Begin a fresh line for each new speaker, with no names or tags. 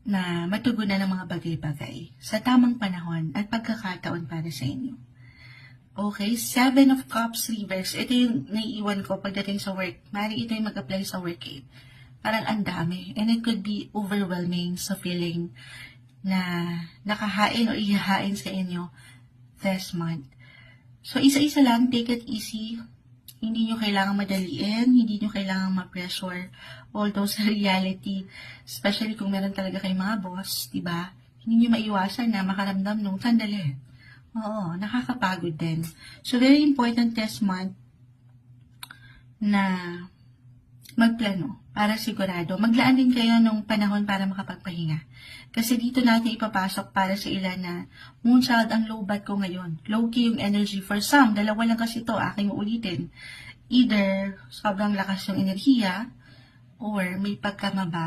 na matugunan ng mga bagay-bagay sa tamang panahon at pagkakataon para sa inyo. Okay, 7 of Cups reverse. Ito yung naiiwan ko pagdating sa work. Mari ito yung mag-apply sa work eh. Parang ang dami. And it could be overwhelming sa feeling na nakahain o ihahain sa inyo this month. So, isa-isa lang, take it easy. Hindi nyo kailangang madaliin, hindi nyo kailangang ma-pressure. Although sa reality, especially kung meron talaga kayong mga boss, diba? Hindi nyo maiwasan na makaramdam nung sandali. Oo, nakakapagod din. So, very important this month na magplano para sigurado. Maglaan din kayo ng panahon para makapagpahinga. Kasi dito natin ipapasok para sa ilan na Moonchild, ang low bat ko ngayon. Low-key yung energy. For some, dalawa lang kasi ito, aking uulitin. Either sobrang lakas yung enerhiya or may pagkamababa.